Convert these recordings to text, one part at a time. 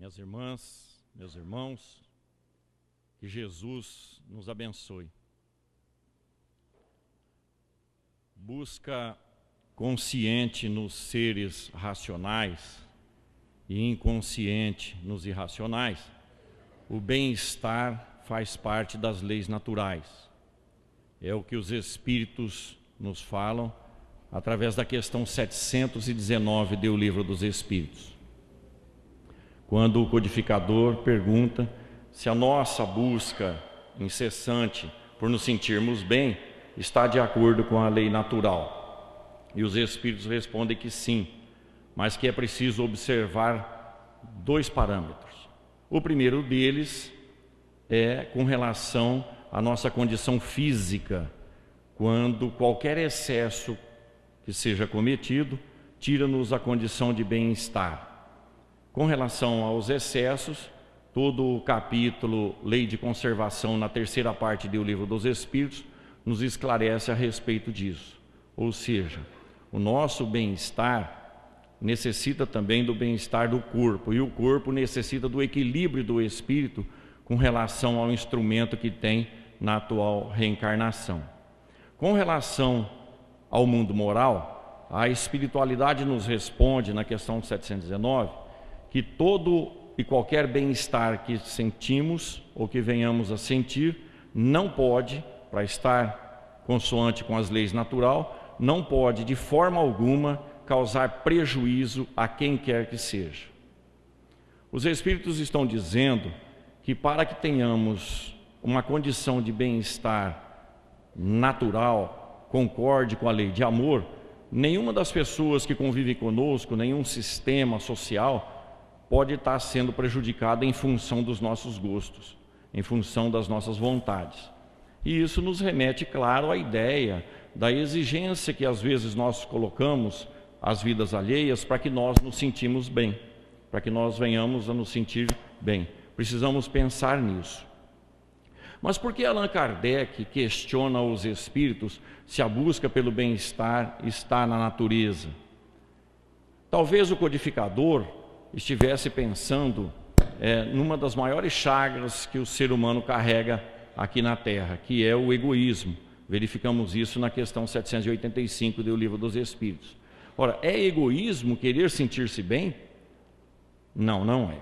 minhas irmãs, meus irmãos, que Jesus nos abençoe. Busca consciente nos seres racionais e inconsciente nos irracionais. O bem-estar faz parte das leis naturais. É o que os Espíritos nos falam através da questão 719 do Livro dos Espíritos. Quando o codificador pergunta se a nossa busca incessante por nos sentirmos bem está de acordo com a lei natural. E os Espíritos respondem que sim, mas que é preciso observar dois parâmetros. O primeiro deles é com relação à nossa condição física, quando qualquer excesso que seja cometido tira-nos a condição de bem-estar. Com relação aos excessos, todo o capítulo Lei de Conservação, na terceira parte do Livro dos Espíritos, nos esclarece a respeito disso. Ou seja, o nosso bem-estar necessita também do bem-estar do corpo, e o corpo necessita do equilíbrio do espírito com relação ao instrumento que tem na atual reencarnação. Com relação ao mundo moral, a espiritualidade nos responde, na questão 719, que todo e qualquer bem-estar que sentimos ou que venhamos a sentir não pode, para estar consoante com as leis natural, não pode de forma alguma causar prejuízo a quem quer que seja. Os Espíritos estão dizendo que para que tenhamos uma condição de bem-estar natural, concorde com a lei de amor, nenhuma das pessoas que convivem conosco, nenhum sistema social pode estar sendo prejudicada em função dos nossos gostos, em função das nossas vontades. E isso nos remete, claro, à ideia da exigência que às vezes nós colocamos às vidas alheias para que nós nos sentimos bem, para que nós venhamos a nos sentir bem. Precisamos pensar nisso. Mas por que Allan Kardec questiona os espíritos se a busca pelo bem-estar está na natureza? Talvez o codificador estivesse pensando numa das maiores chagas que o ser humano carrega aqui na Terra, que é o egoísmo. Verificamos isso na questão 785 do Livro dos Espíritos. Ora, é egoísmo querer sentir-se bem? Não, não é.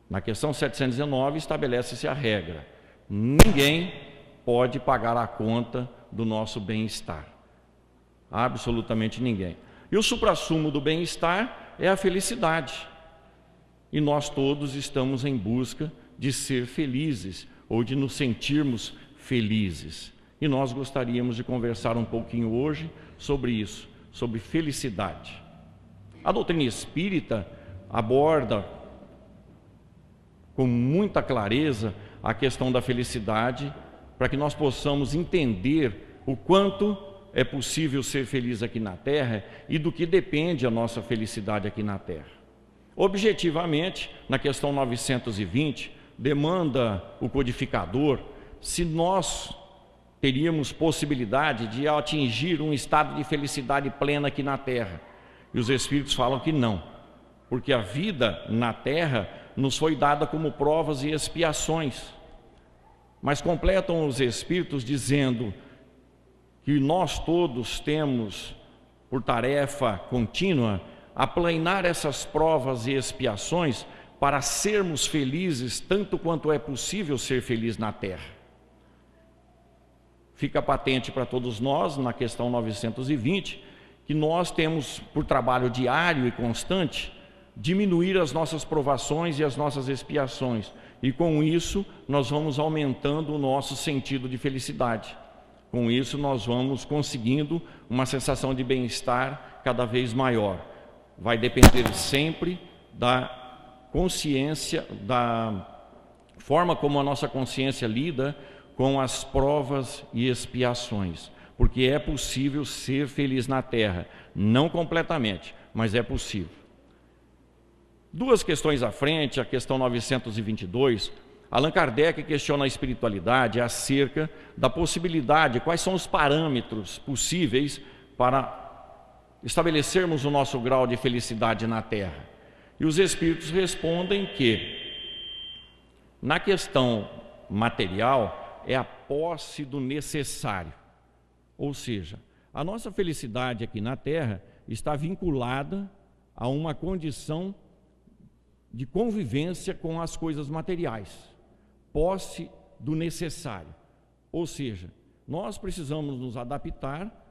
Na questão 719 estabelece-se a regra: ninguém pode pagar a conta do nosso bem-estar. Absolutamente ninguém. E o suprassumo do bem-estar é a felicidade. E nós todos estamos em busca de ser felizes ou de nos sentirmos felizes. E nós gostaríamos de conversar um pouquinho hoje sobre isso, sobre felicidade. A doutrina espírita aborda com muita clareza a questão da felicidade, para que nós possamos entender o quanto é possível ser feliz aqui na Terra e do que depende a nossa felicidade aqui na Terra. Objetivamente, na questão 920, demanda o codificador se nós teríamos possibilidade de atingir um estado de felicidade plena aqui na Terra. E os Espíritos falam que não, porque a vida na Terra nos foi dada como provas e expiações. Mas completam os Espíritos dizendo que nós todos temos por tarefa contínua aplanar essas provas e expiações para sermos felizes tanto quanto é possível ser feliz na Terra. Fica patente para todos nós, na questão 920, que nós temos por trabalho diário e constante diminuir as nossas provações e as nossas expiações, e com isso nós vamos aumentando o nosso sentido de felicidade. Com isso nós vamos conseguindo uma sensação de bem-estar cada vez maior. Vai depender sempre da consciência, da forma como a nossa consciência lida com as provas e expiações. Porque é possível ser feliz na Terra, não completamente, mas é possível. Duas questões à frente, a questão 922, Allan Kardec questiona a espiritualidade acerca da possibilidade, quais são os parâmetros possíveis para estabelecermos o nosso grau de felicidade na Terra. E os espíritos respondem que, na questão material, é a posse do necessário. Ou seja, a nossa felicidade aqui na Terra está vinculada a uma condição de convivência com as coisas materiais, posse do necessário. Ou seja, nós precisamos nos adaptar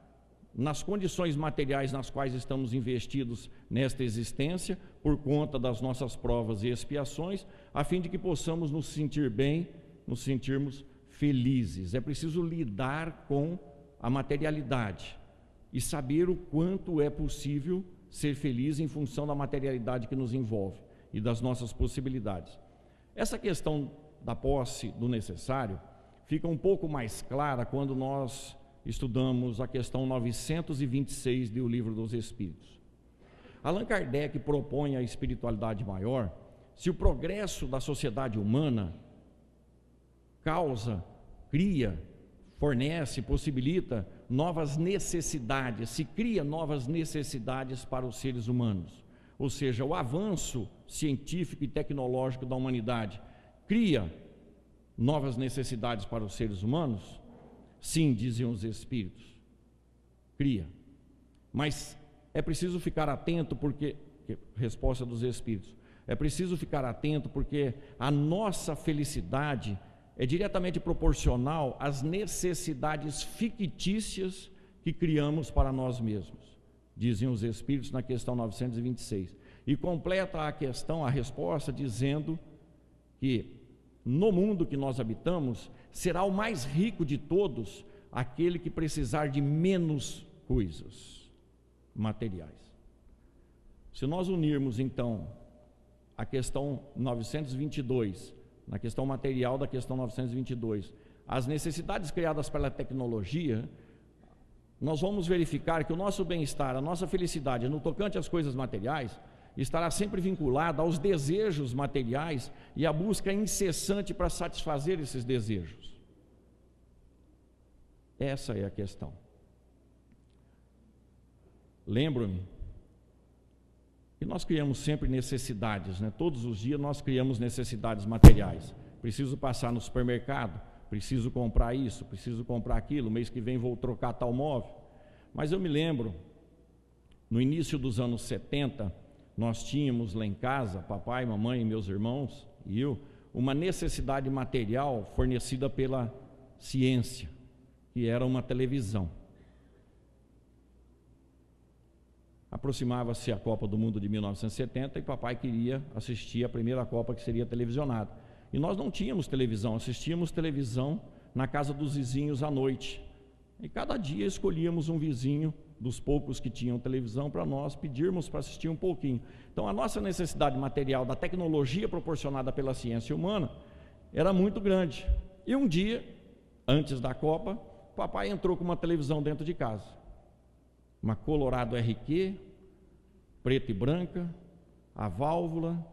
nas condições materiais nas quais estamos investidos nesta existência, por conta das nossas provas e expiações, a fim de que possamos nos sentir bem, nos sentirmos felizes. É preciso lidar com a materialidade e saber o quanto é possível ser feliz em função da materialidade que nos envolve e das nossas possibilidades. Essa questão da posse do necessário fica um pouco mais clara quando nós estudamos a questão 926 do Livro dos Espíritos. Allan Kardec propõe a espiritualidade maior se o progresso da sociedade humana causa, cria, fornece, possibilita novas necessidades, se cria novas necessidades para os seres humanos. Ou seja, o avanço científico e tecnológico da humanidade cria novas necessidades para os seres humanos? Sim, diziam os espíritos, cria. Mas é preciso ficar atento porque, resposta dos espíritos, é preciso ficar atento porque a nossa felicidade é diretamente proporcional às necessidades fictícias que criamos para nós mesmos, dizem os espíritos na questão 926. E completa a questão, a resposta, dizendo que no mundo que nós habitamos, será o mais rico de todos aquele que precisar de menos coisas materiais. Se nós unirmos então a questão 922, na questão material da questão 922, as necessidades criadas pela tecnologia, nós vamos verificar que o nosso bem-estar, a nossa felicidade no tocante às coisas materiais, estará sempre vinculada aos desejos materiais e à busca incessante para satisfazer esses desejos. Essa é a questão. Lembro-me que nós criamos sempre necessidades, né? Todos os dias nós criamos necessidades materiais. Preciso passar no supermercado, preciso comprar isso, preciso comprar aquilo, mês que vem vou trocar tal móvel. Mas eu me lembro, no início dos anos 70, nós tínhamos lá em casa, papai, mamãe, meus irmãos e eu, uma necessidade material fornecida pela ciência, que era uma televisão. Aproximava-se a Copa do Mundo de 1970 e papai queria assistir a primeira Copa, que seria televisionada. E nós não tínhamos televisão, assistíamos televisão na casa dos vizinhos à noite. E cada dia escolhíamos um vizinho dos poucos que tinham televisão para nós pedirmos para assistir um pouquinho. Então a nossa necessidade material da tecnologia proporcionada pela ciência humana era muito grande. E um dia, antes da Copa, papai entrou com uma televisão dentro de casa, uma Colorado RQ, preta e branca, a válvula,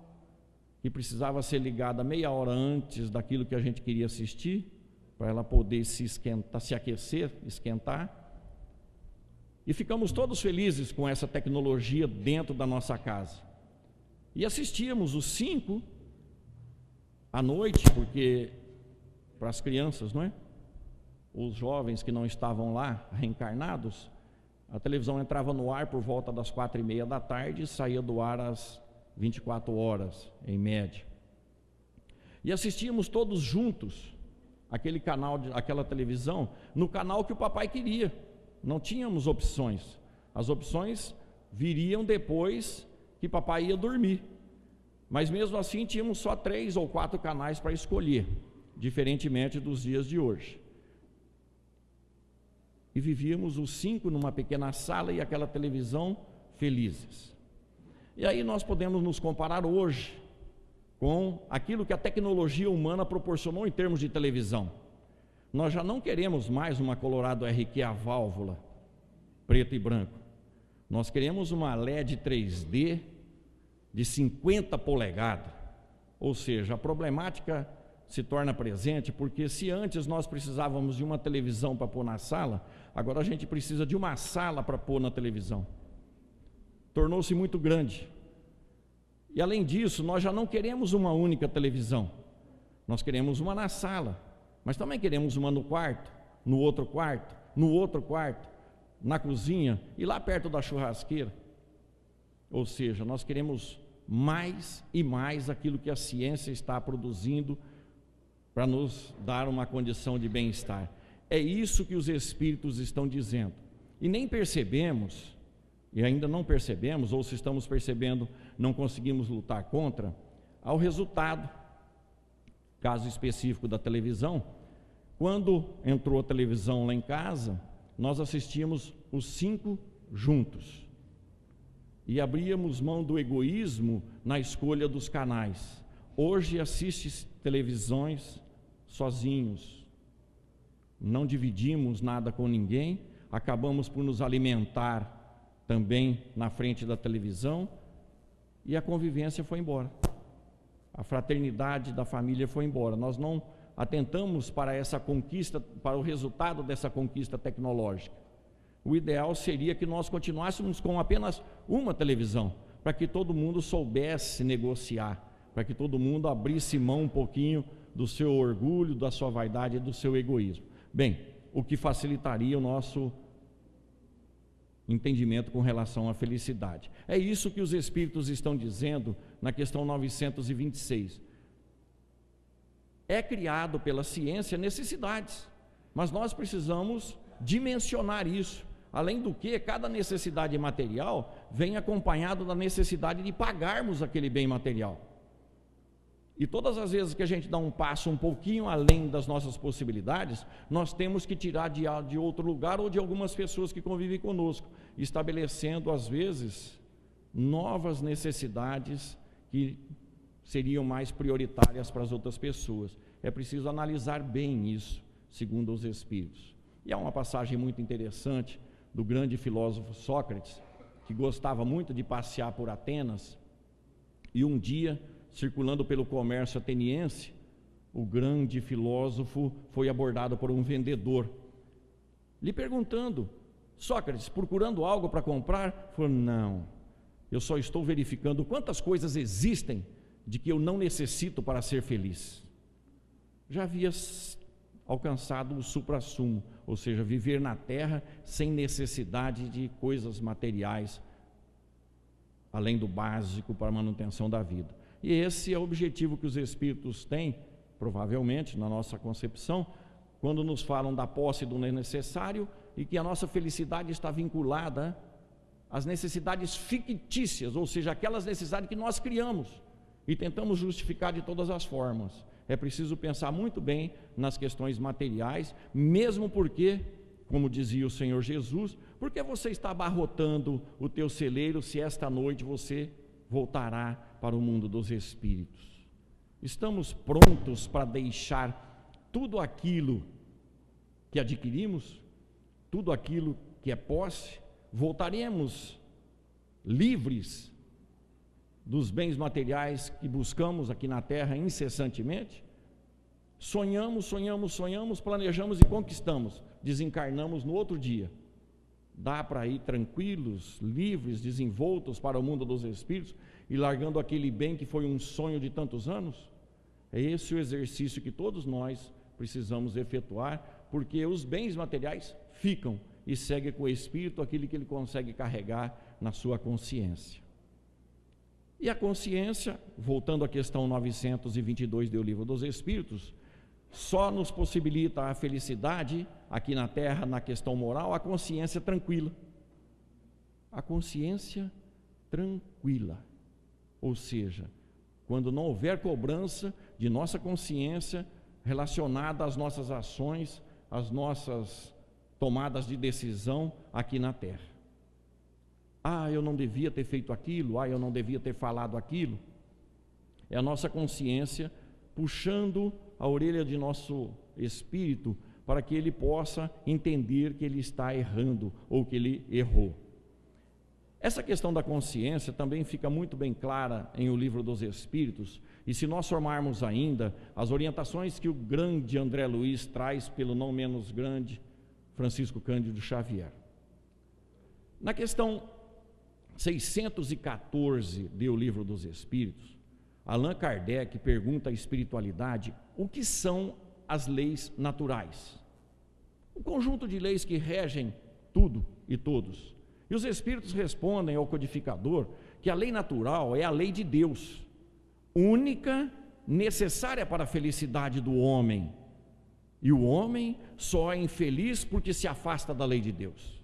que precisava ser ligada meia hora antes daquilo que a gente queria assistir, para ela poder se esquentar, se aquecer, esquentar. E ficamos todos felizes com essa tecnologia dentro da nossa casa. E assistíamos os 5 à noite, porque para as crianças, não é? Os jovens que não estavam lá, reencarnados, a televisão entrava no ar por volta das 4:30 da tarde e saía do ar às 24 horas, em média. E assistíamos todos juntos aquele canal, aquela televisão, no canal que o papai queria. Não tínhamos opções. As opções viriam depois que papai ia dormir. Mas mesmo assim tínhamos só 3 ou 4 canais para escolher, diferentemente dos dias de hoje. E vivíamos os 5 numa pequena sala e aquela televisão felizes. E aí nós podemos nos comparar hoje com aquilo que a tecnologia humana proporcionou em termos de televisão. Nós já não queremos mais uma Colorado RQ a válvula, preto e branco. Nós queremos uma LED 3D de 50 polegadas. Ou seja, a problemática se torna presente, porque se antes nós precisávamos de uma televisão para pôr na sala, agora a gente precisa de uma sala para pôr na televisão. Tornou-se muito grande. E além disso, nós já não queremos uma única televisão. Nós queremos uma na sala, mas também queremos uma no quarto, no outro quarto, no outro quarto, na cozinha e lá perto da churrasqueira. Ou seja, nós queremos mais e mais aquilo que a ciência está produzindo para nos dar uma condição de bem-estar. É isso que os espíritos estão dizendo. E nem percebemos, e ainda não percebemos, ou se estamos percebendo, não conseguimos lutar contra, ao resultado, caso específico da televisão. Quando entrou a televisão lá em casa, nós assistíamos os 5 juntos. E abríamos mão do egoísmo na escolha dos canais. Hoje assiste televisões sozinhos, não dividimos nada com ninguém, acabamos por nos alimentar também na frente da televisão, e a convivência foi embora, a fraternidade da família foi embora. Nós não atentamos para essa conquista, para o resultado dessa conquista tecnológica. O ideal seria que nós continuássemos com apenas uma televisão, para que todo mundo soubesse negociar, para que todo mundo abrisse mão um pouquinho do seu orgulho, da sua vaidade e do seu egoísmo. Bem, o que facilitaria o nosso entendimento com relação à felicidade. É isso que os espíritos estão dizendo na questão 926. É criado pela ciência necessidades, mas nós precisamos dimensionar isso. Além do que, cada necessidade material vem acompanhado da necessidade de pagarmos aquele bem material. E todas as vezes que a gente dá um passo um pouquinho além das nossas possibilidades, nós temos que tirar de outro lugar ou de algumas pessoas que convivem conosco, estabelecendo às vezes novas necessidades que seriam mais prioritárias para as outras pessoas. É preciso analisar bem isso, segundo os espíritos. E há uma passagem muito interessante do grande filósofo Sócrates, que gostava muito de passear por Atenas, e um dia, circulando pelo comércio ateniense, o grande filósofo foi abordado por um vendedor, lhe perguntando: Sócrates, procurando algo para comprar? Falou: não, eu só estou verificando quantas coisas existem de que eu não necessito para ser feliz. Já havia alcançado o suprassumo, ou seja, viver na terra sem necessidade de coisas materiais, além do básico para a manutenção da vida. E esse é o objetivo que os espíritos têm, provavelmente, na nossa concepção, quando nos falam da posse do necessário e que a nossa felicidade está vinculada às necessidades fictícias, ou seja, aquelas necessidades que nós criamos e tentamos justificar de todas as formas. É preciso pensar muito bem nas questões materiais, mesmo porque, como dizia o Senhor Jesus, por que você está abarrotando o teu celeiro se esta noite você voltará para o mundo dos espíritos? Estamos prontos para deixar tudo aquilo que adquirimos, tudo aquilo que é posse? Voltaremos livres dos bens materiais que buscamos aqui na terra incessantemente? Sonhamos, planejamos e conquistamos, desencarnamos no outro dia. Dá para ir tranquilos, livres, desenvoltos para o mundo dos espíritos e largando aquele bem que foi um sonho de tantos anos? É esse o exercício que todos nós precisamos efetuar, porque os bens materiais ficam e segue com o espírito aquilo que ele consegue carregar na sua consciência. E a consciência, voltando à questão 922 do Livro dos Espíritos, só nos possibilita a felicidade aqui na Terra, na questão moral, a consciência tranquila. A consciência tranquila. Ou seja, quando não houver cobrança de nossa consciência relacionada às nossas ações, às nossas tomadas de decisão aqui na Terra. Eu não devia ter feito aquilo, eu não devia ter falado aquilo. É a nossa consciência puxando a orelha de nosso espírito para que ele possa entender que ele está errando ou que ele errou. Essa questão da consciência também fica muito bem clara em O Livro dos Espíritos, e se nós formarmos ainda as orientações que o grande André Luiz traz pelo não menos grande Francisco Cândido Xavier. Na questão 614 de O Livro dos Espíritos, Allan Kardec pergunta à espiritualidade o que são as leis naturais. O conjunto de leis que regem tudo e todos. E os espíritos respondem ao codificador que a lei natural é a lei de Deus, única, necessária para a felicidade do homem. E o homem só é infeliz porque se afasta da lei de Deus.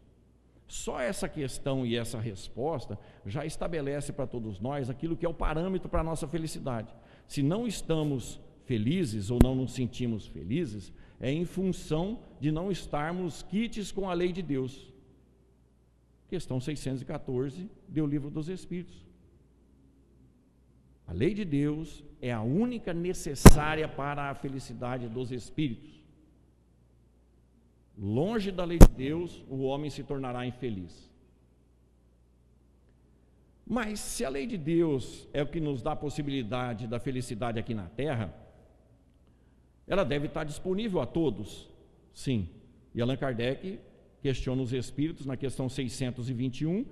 Só essa questão e essa resposta já estabelece para todos nós aquilo que é o parâmetro para a nossa felicidade. Se não estamos felizes ou não nos sentimos felizes, é em função de não estarmos quites com a lei de Deus. Questão 614 do Livro dos Espíritos. A lei de Deus é a única necessária para a felicidade dos espíritos. Longe da lei de Deus, o homem se tornará infeliz. Mas se a lei de Deus é o que nos dá a possibilidade da felicidade aqui na Terra, ela deve estar disponível a todos, sim. E Allan Kardec questiona os espíritos na questão 621,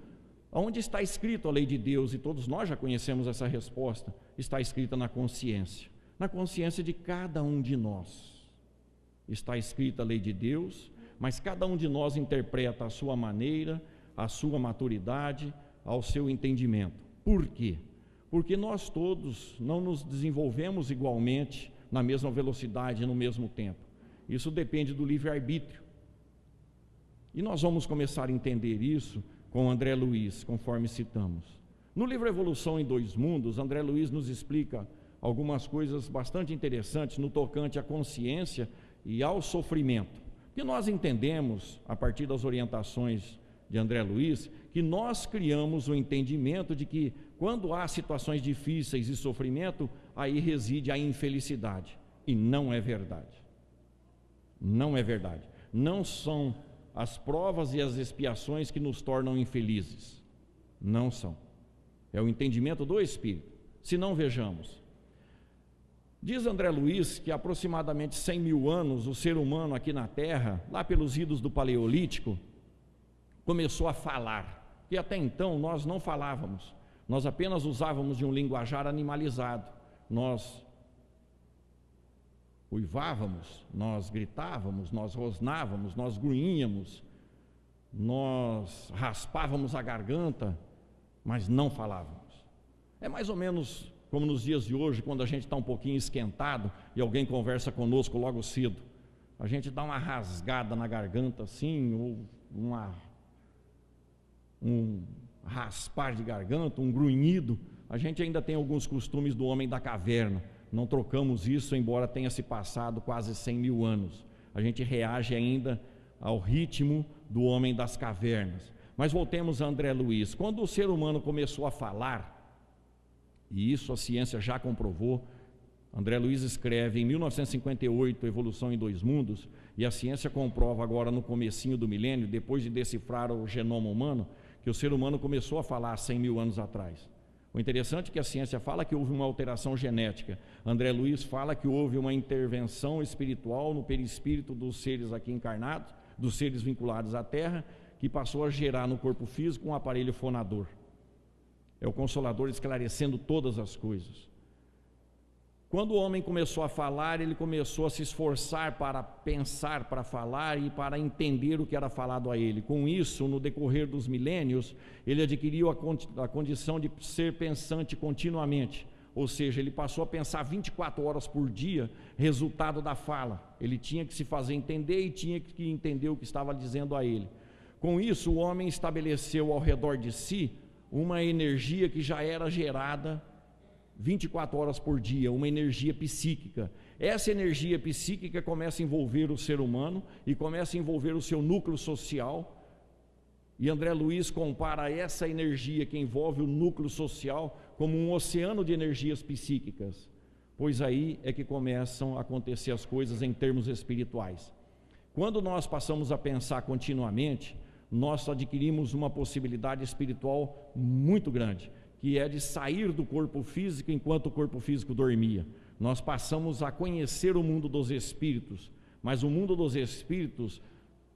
onde está escrito a lei de Deus, e todos nós já conhecemos essa resposta, está escrita na consciência de cada um de nós. Está escrita a lei de Deus, mas cada um de nós interpreta a sua maneira, a sua maturidade, ao seu entendimento. Por quê? Porque nós todos não nos desenvolvemos igualmente, na mesma velocidade, no mesmo tempo. Isso depende do livre-arbítrio. E nós vamos começar a entender isso com André Luiz, conforme citamos. No livro Evolução em Dois Mundos, André Luiz nos explica algumas coisas bastante interessantes no tocante à consciência e ao sofrimento. Que nós entendemos, a partir das orientações de André Luiz, que nós criamos o entendimento de que quando há situações difíceis e sofrimento, aí reside a infelicidade. E não é verdade. Não é verdade. Não são as provas e as expiações que nos tornam infelizes. Não são. É o entendimento do Espírito. Se não, vejamos. Diz André Luiz que há aproximadamente 100 mil anos o ser humano aqui na Terra, lá pelos idos do Paleolítico, começou a falar, que até então nós não falávamos, nós apenas usávamos de um linguajar animalizado, nós uivávamos, nós gritávamos, nós rosnávamos, nós grunhíamos, nós raspávamos a garganta, mas não falávamos. É mais ou menos como nos dias de hoje, quando a gente está um pouquinho esquentado e alguém conversa conosco logo cedo, a gente dá uma rasgada na garganta assim, ou um raspar de garganta, um grunhido. A gente ainda tem alguns costumes do homem da caverna, não trocamos isso, embora tenha se passado quase 100 mil anos. A gente reage ainda ao ritmo do homem das cavernas. Mas voltemos a André Luiz. Quando o ser humano começou a falar, e isso a ciência já comprovou, André Luiz escreve em 1958, Evolução em Dois Mundos, e a ciência comprova agora no comecinho do milênio, depois de decifrar o genoma humano, que o ser humano começou a falar 100 mil anos atrás. O interessante é que a ciência fala que houve uma alteração genética. André Luiz fala que houve uma intervenção espiritual no perispírito dos seres aqui encarnados, dos seres vinculados à Terra, que passou a gerar no corpo físico um aparelho fonador. É o Consolador esclarecendo todas as coisas. Quando o homem começou a falar, ele começou a se esforçar para pensar, para falar e para entender o que era falado a ele. Com isso, no decorrer dos milênios, ele adquiriu a condição de ser pensante continuamente. Ou seja, ele passou a pensar 24 horas por dia, resultado da fala. Ele tinha que se fazer entender e tinha que entender o que estava dizendo a ele. Com isso, o homem estabeleceu ao redor de si uma energia que já era gerada 24 horas por dia, uma energia psíquica. Essa energia psíquica começa a envolver o ser humano e começa a envolver o seu núcleo social. E André Luiz compara essa energia que envolve o núcleo social como um oceano de energias psíquicas, pois aí é que começam a acontecer as coisas em termos espirituais. Quando nós passamos a pensar continuamente, nós adquirimos uma possibilidade espiritual muito grande, que é de sair do corpo físico enquanto o corpo físico dormia. Nós passamos a conhecer o mundo dos espíritos, mas o mundo dos espíritos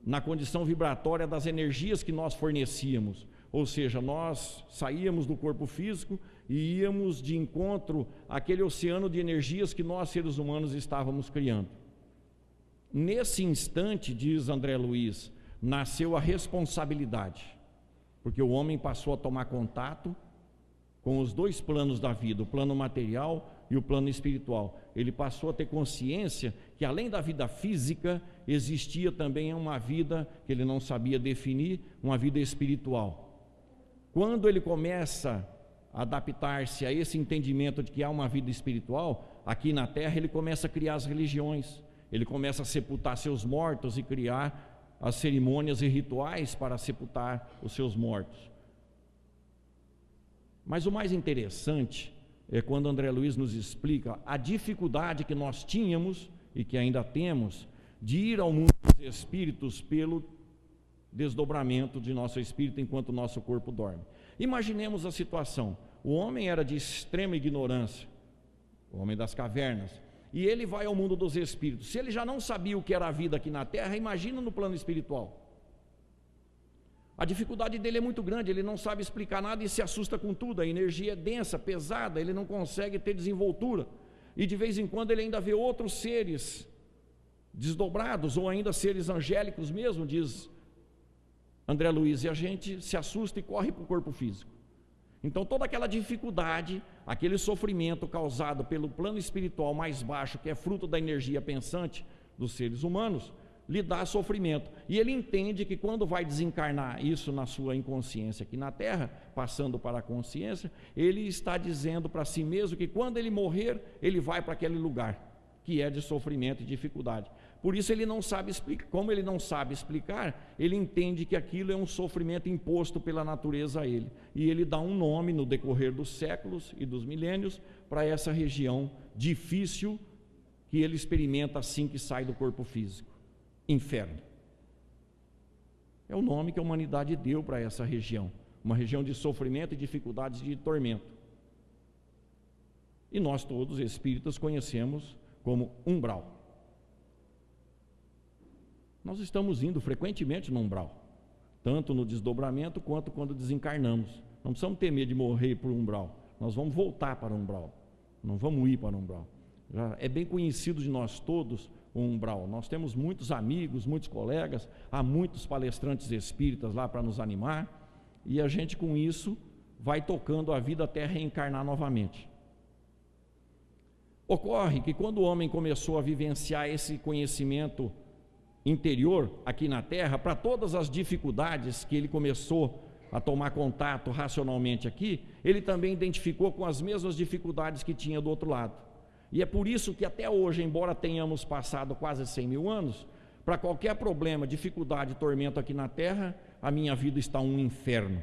na condição vibratória das energias que nós fornecíamos. Ou seja, nós saíamos do corpo físico e íamos de encontro àquele oceano de energias que nós, seres humanos, estávamos criando. Nesse instante, diz André Luiz, nasceu a responsabilidade, porque o homem passou a tomar contato com os dois planos da vida, o plano material e o plano espiritual. Ele passou a ter consciência que além da vida física, existia também uma vida que ele não sabia definir, uma vida espiritual. Quando ele começa a adaptar-se a esse entendimento de que há uma vida espiritual, aqui na Terra ele começa a criar as religiões, ele começa a sepultar seus mortos e criar as cerimônias e rituais para sepultar os seus mortos. Mas o mais interessante é quando André Luiz nos explica a dificuldade que nós tínhamos e que ainda temos de ir ao mundo dos espíritos pelo desdobramento de nosso espírito enquanto nosso corpo dorme. Imaginemos a situação: o homem era de extrema ignorância, o homem das cavernas, e ele vai ao mundo dos espíritos. Se ele já não sabia o que era a vida aqui na Terra, imagina no plano espiritual. A dificuldade dele é muito grande, ele não sabe explicar nada e se assusta com tudo, a energia é densa, pesada, ele não consegue ter desenvoltura, e de vez em quando ele ainda vê outros seres desdobrados, ou ainda seres angélicos mesmo, diz André Luiz, e a gente se assusta e corre para o corpo físico. Então toda aquela dificuldade, aquele sofrimento causado pelo plano espiritual mais baixo, que é fruto da energia pensante dos seres humanos, lhe dá sofrimento, e ele entende que quando vai desencarnar isso na sua inconsciência aqui na Terra, passando para a consciência, ele está dizendo para si mesmo que quando ele morrer, ele vai para aquele lugar que é de sofrimento e dificuldade. Por isso ele não sabe explicar. Como ele não sabe explicar, ele entende que aquilo é um sofrimento imposto pela natureza a ele, e ele dá um nome no decorrer dos séculos e dos milênios para essa região difícil que ele experimenta assim que sai do corpo físico: inferno. É o nome que a humanidade deu para essa região, uma região de sofrimento e dificuldades, de tormento. E nós todos, espíritas, conhecemos como umbral. Nós estamos indo frequentemente no umbral, tanto no desdobramento quanto quando desencarnamos. Não precisamos ter medo de morrer por umbral, nós vamos voltar para o umbral, não vamos ir para o umbral. Já é bem conhecido de nós todos o umbral. Nós temos muitos amigos, muitos colegas, há muitos palestrantes espíritas lá para nos animar, e a gente com isso vai tocando a vida até reencarnar novamente. Ocorre que quando o homem começou a vivenciar esse conhecimento interior aqui na Terra, para todas as dificuldades que ele começou a tomar contato racionalmente aqui, ele também identificou com as mesmas dificuldades que tinha do outro lado. E é por isso que até hoje, embora tenhamos passado quase 100 mil anos, para qualquer problema, dificuldade, tormento aqui na Terra, a minha vida está um inferno.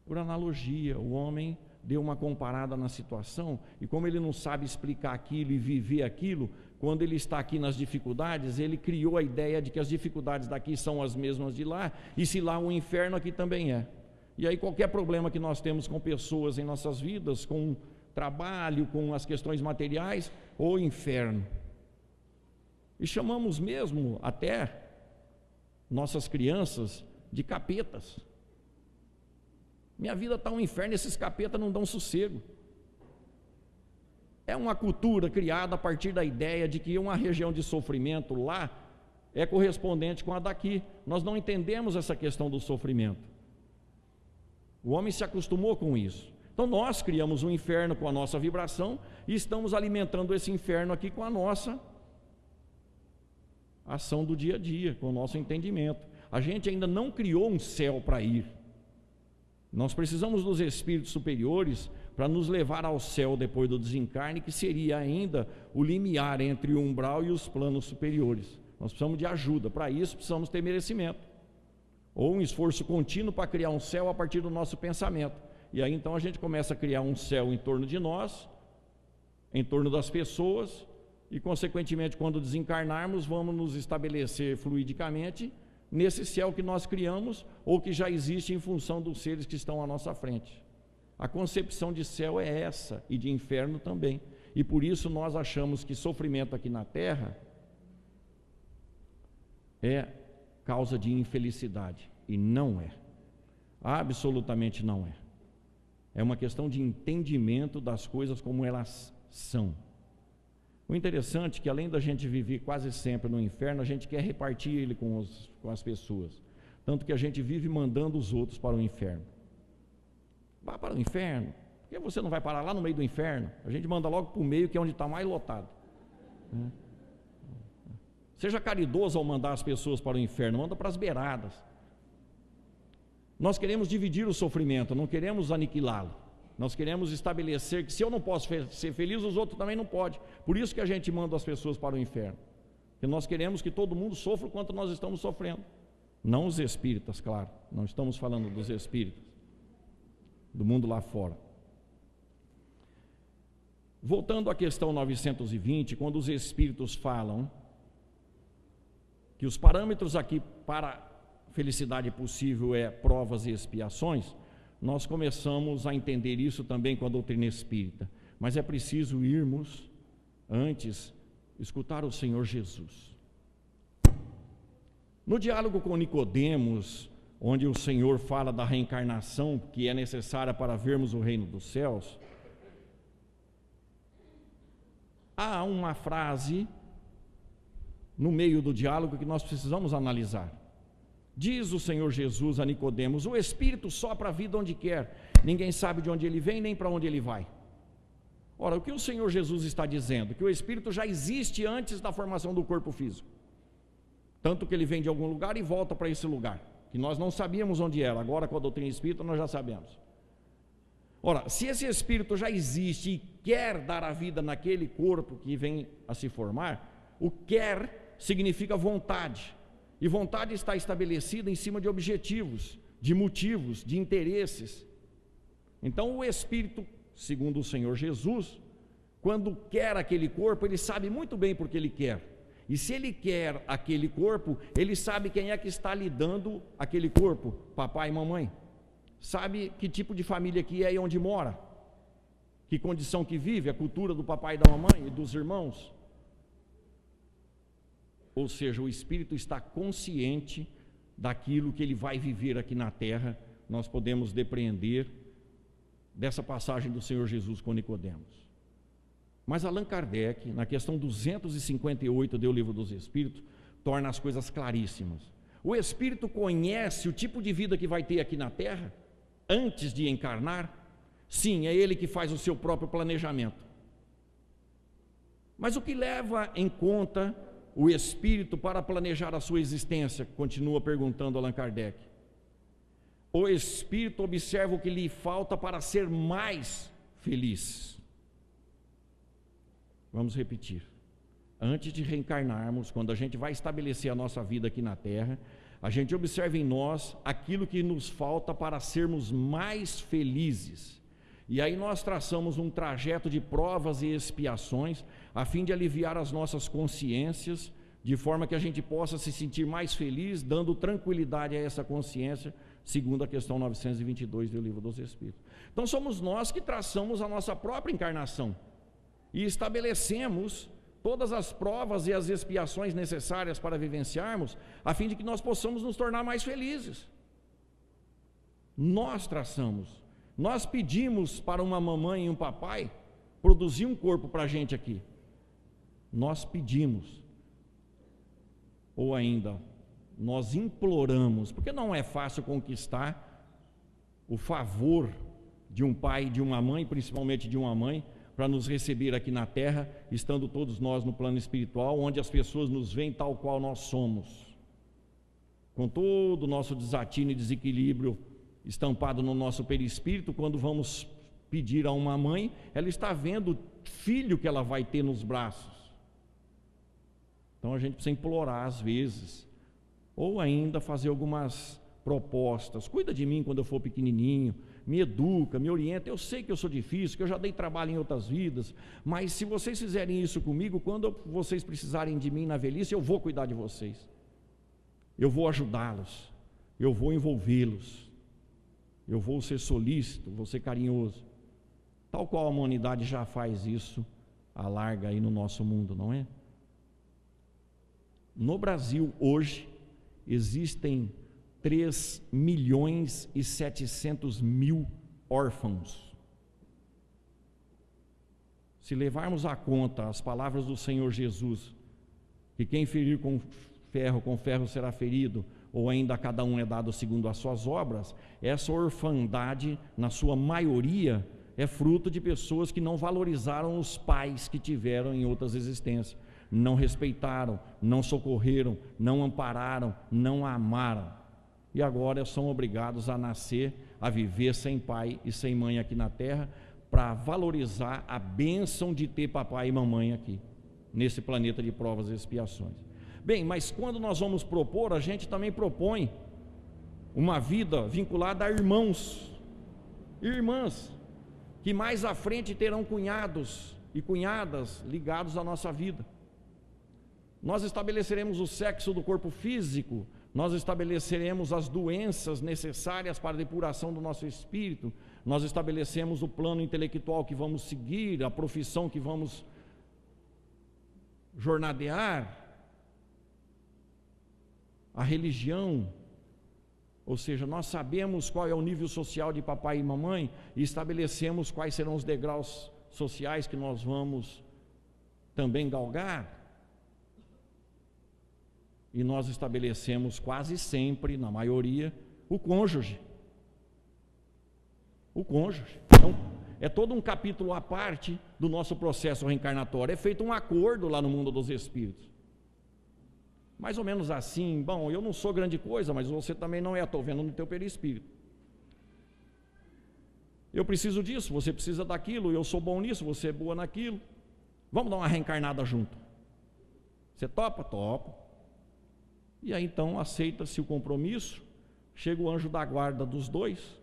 Por analogia, o homem deu uma comparada na situação, e como ele não sabe explicar aquilo e viver aquilo, quando ele está aqui nas dificuldades, ele criou a ideia de que as dificuldades daqui são as mesmas de lá, e se lá o inferno, aqui também é. E aí qualquer problema que nós temos com pessoas em nossas vidas, com trabalho, com as questões materiais, o inferno. E chamamos mesmo até nossas crianças de capetas. Minha vida está um inferno, esses capetas não dão sossego. É uma cultura criada a partir da ideia de que uma região de sofrimento lá é correspondente com a daqui. Nós não entendemos essa questão do sofrimento. O homem se acostumou com isso. Então nós criamos um inferno com a nossa vibração e estamos alimentando esse inferno aqui com a nossa ação do dia a dia, com o nosso entendimento. A gente ainda não criou um céu para ir. Nós precisamos dos espíritos superiores para nos levar ao céu depois do desencarne, que seria ainda o limiar entre o umbral e os planos superiores. Nós precisamos de ajuda, para isso precisamos ter merecimento, ou um esforço contínuo para criar um céu a partir do nosso pensamento. E aí então a gente começa a criar um céu em torno de nós, em torno das pessoas, e consequentemente quando desencarnarmos vamos nos estabelecer fluidicamente nesse céu que nós criamos, ou que já existe em função dos seres que estão à nossa frente. A concepção de céu é essa, e de inferno também, e por isso nós achamos que sofrimento aqui na Terra é causa de infelicidade. E não é. Absolutamente não é. É uma questão de entendimento das coisas como elas são. O interessante é que, além da gente viver quase sempre no inferno, a gente quer repartir ele com as pessoas. Tanto que a gente vive mandando os outros para o inferno. Vá para o inferno. Por que você não vai parar lá no meio do inferno? A gente manda logo para o meio, que é onde está mais lotado. Seja caridoso ao mandar as pessoas para o inferno, manda para as beiradas. Nós queremos dividir o sofrimento, não queremos aniquilá-lo. Nós queremos estabelecer que se eu não posso ser feliz, os outros também não podem. Por isso que a gente manda as pessoas para o inferno. Porque nós queremos que todo mundo sofra quanto nós estamos sofrendo. Não os espíritas, claro. Não estamos falando dos espíritas. Do mundo lá fora. Voltando à questão 920, quando os espíritos falam que os parâmetros aqui para felicidade possível é provas e expiações, nós começamos a entender isso também com a doutrina espírita. Mas é preciso irmos antes escutar o Senhor Jesus. No diálogo com Nicodemos, onde o Senhor fala da reencarnação que é necessária para vermos o reino dos céus, há uma frase no meio do diálogo que nós precisamos analisar. Diz o Senhor Jesus a Nicodemos: o Espírito sopra a vida onde quer, ninguém sabe de onde ele vem nem para onde ele vai. Ora, o que o Senhor Jesus está dizendo? Que o Espírito já existe antes da formação do corpo físico, tanto que ele vem de algum lugar e volta para esse lugar, que nós não sabíamos onde era, agora com a doutrina espírita nós já sabemos. Ora, se esse Espírito já existe e quer dar a vida naquele corpo que vem a se formar, o quer significa vontade. E vontade está estabelecida em cima de objetivos, de motivos, de interesses. Então o Espírito, segundo o Senhor Jesus, quando quer aquele corpo, ele sabe muito bem por que ele quer. E se ele quer aquele corpo, ele sabe quem é que está lhe dando aquele corpo, papai e mamãe. Sabe que tipo de família que é e onde mora, que condição que vive, a cultura do papai e da mamãe e dos irmãos. Ou seja, o Espírito está consciente daquilo que ele vai viver aqui na terra. Nós podemos depreender dessa passagem do Senhor Jesus com Nicodemos. Mas Allan Kardec, na questão 258 do Livro dos Espíritos, torna as coisas claríssimas. O Espírito conhece o tipo de vida que vai ter aqui na terra antes de encarnar? Sim, é ele que faz o seu próprio planejamento. Mas o que leva em conta o Espírito para planejar a sua existência? Continua perguntando Allan Kardec. O Espírito observa o que lhe falta para ser mais feliz. Vamos repetir. Antes de reencarnarmos, quando a gente vai estabelecer a nossa vida aqui na terra, a gente observa em nós aquilo que nos falta para sermos mais felizes. E aí nós traçamos um trajeto de provas e expiações, a fim de aliviar as nossas consciências, de forma que a gente possa se sentir mais feliz, dando tranquilidade a essa consciência, segundo a questão 922 do Livro dos Espíritos. Então somos nós que traçamos a nossa própria encarnação, e estabelecemos todas as provas e as expiações necessárias para vivenciarmos, a fim de que nós possamos nos tornar mais felizes. Nós traçamos. Nós pedimos para uma mamãe e um papai produzir um corpo para a gente aqui. Nós pedimos. Ou ainda, nós imploramos, porque não é fácil conquistar o favor de um pai e de uma mãe, principalmente de uma mãe, para nos receber aqui na terra, estando todos nós no plano espiritual, onde as pessoas nos veem tal qual nós somos, com todo o nosso desatino e desequilíbrio estampado no nosso perispírito. Quando vamos pedir a uma mãe, ela está vendo o filho que ela vai ter nos braços. Então a gente precisa implorar às vezes, ou ainda fazer algumas propostas. Cuida de mim quando eu for pequenininho, me educa, me orienta. Eu sei que eu sou difícil, que eu já dei trabalho em outras vidas, mas se vocês fizerem isso comigo, quando vocês precisarem de mim na velhice, eu vou cuidar de vocês, eu vou ajudá-los, eu vou envolvê-los, eu vou ser solícito, vou ser carinhoso, tal qual a humanidade já faz isso à larga aí no nosso mundo, não é? No Brasil hoje existem 3.700.000 órfãos. Se levarmos à conta as palavras do Senhor Jesus, que quem ferir com ferro será ferido, ou ainda a cada um é dado segundo as suas obras, essa orfandade, na sua maioria, é fruto de pessoas que não valorizaram os pais que tiveram em outras existências, não respeitaram, não socorreram, não ampararam, não amaram, e agora são obrigados a nascer, a viver sem pai e sem mãe aqui na terra, para valorizar a bênção de ter papai e mamãe aqui, nesse planeta de provas e expiações. Bem, mas quando nós vamos propor, a gente também propõe uma vida vinculada a irmãos e irmãs, que mais à frente terão cunhados e cunhadas ligados à nossa vida. Nós estabeleceremos o sexo do corpo físico, nós estabeleceremos as doenças necessárias para a depuração do nosso espírito, nós estabelecemos o plano intelectual que vamos seguir, a profissão que vamos jornadear, a religião, ou seja, nós sabemos qual é o nível social de papai e mamãe e estabelecemos quais serão os degraus sociais que nós vamos também galgar. E nós estabelecemos quase sempre, na maioria, o cônjuge. O cônjuge. Então, é todo um capítulo à parte do nosso processo reencarnatório. É feito um acordo lá no mundo dos espíritos. Mais ou menos assim, bom, eu não sou grande coisa, mas você também não é, estou vendo no teu perispírito. Eu preciso disso, você precisa daquilo, eu sou bom nisso, você é boa naquilo. Vamos dar uma reencarnada junto. Você topa? Topo. E aí então aceita-se o compromisso, chega o anjo da guarda dos dois,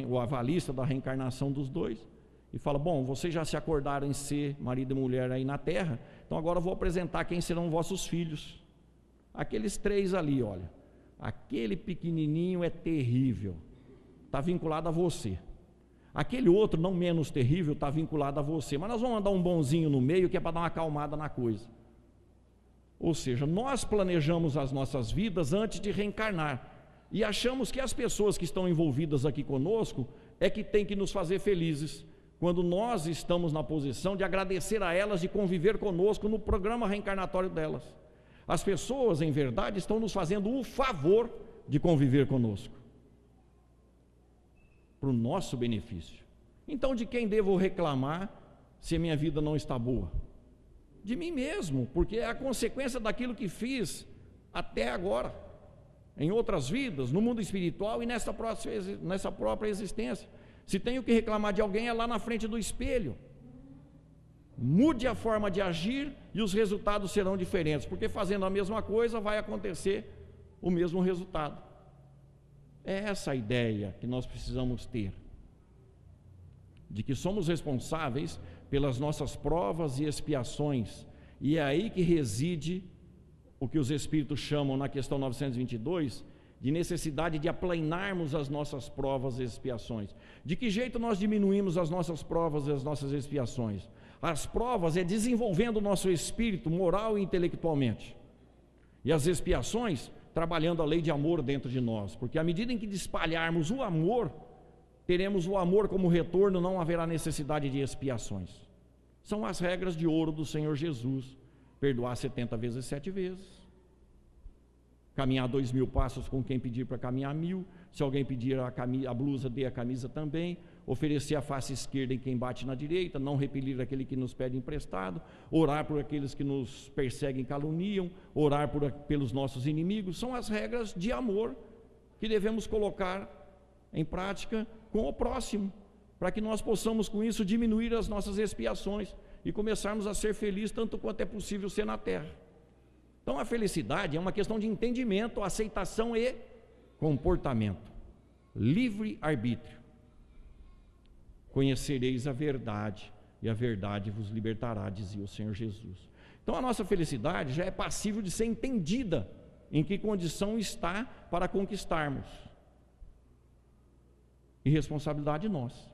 o avalista da reencarnação dos dois, e fala, bom, vocês já se acordaram em ser marido e mulher aí na terra, então agora eu vou apresentar quem serão vossos filhos. Aqueles três ali, olha, aquele pequenininho é terrível, está vinculado a você. Aquele outro, não menos terrível, está vinculado a você, mas nós vamos mandar um bonzinho no meio, que é para dar uma acalmada na coisa. Ou seja, nós planejamos as nossas vidas antes de reencarnar, e achamos que as pessoas que estão envolvidas aqui conosco é que tem que nos fazer felizes, quando nós estamos na posição de agradecer a elas de conviver conosco no programa reencarnatório delas. As pessoas, em verdade, estão nos fazendo o favor de conviver conosco, para o nosso benefício. Então, de quem devo reclamar se a minha vida não está boa? De mim mesmo, porque é a consequência daquilo que fiz até agora, em outras vidas, no mundo espiritual e nessa própria existência. Se tenho que reclamar de alguém, é lá na frente do espelho. Mude a forma de agir e os resultados serão diferentes, porque fazendo a mesma coisa vai acontecer o mesmo resultado. É essa a ideia que nós precisamos ter, de que somos responsáveis pelas nossas provas e expiações, e é aí que reside o que os espíritos chamam na questão 922, de necessidade de aplanarmos as nossas provas e expiações. De que jeito nós diminuímos as nossas provas e as nossas expiações? As provas é desenvolvendo o nosso espírito moral e intelectualmente, e as expiações trabalhando a lei de amor dentro de nós, porque à medida em que espalharmos o amor, teremos o amor como retorno, não haverá necessidade de expiações. São as regras de ouro do Senhor Jesus: perdoar 70 vezes 7 vezes, caminhar 2.000 passos com quem pedir para caminhar 1.000, se alguém pedir a blusa, dê a camisa também, oferecer a face esquerda em quem bate na direita, não repelir aquele que nos pede emprestado, orar por aqueles que nos perseguem e caluniam, orar pelos nossos inimigos. São as regras de amor que devemos colocar em prática com o próximo, para que nós possamos com isso diminuir as nossas expiações e começarmos a ser felizes tanto quanto é possível ser na terra. Então a felicidade é uma questão de entendimento, aceitação e comportamento, livre-arbítrio. Conhecereis a verdade, e a verdade vos libertará, dizia o Senhor Jesus. Então a nossa felicidade já é passível de ser entendida, em que condição está para conquistarmos. E responsabilidade nossa.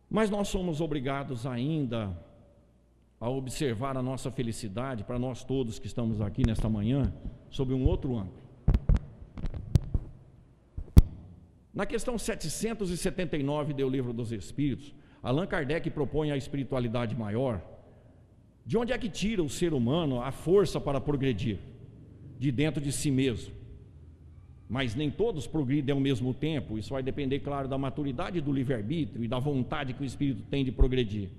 Mas nós somos obrigados ainda a observar a nossa felicidade, para nós todos que estamos aqui nesta manhã, sob um outro ângulo. Na questão 779 do Livro dos Espíritos, Allan Kardec propõe a espiritualidade maior. De onde é que tira o ser humano a força para progredir? De dentro de si mesmo. Mas nem todos progridem ao mesmo tempo. Isso vai depender, claro, da maturidade do livre-arbítrio e da vontade que o espírito tem de progredir.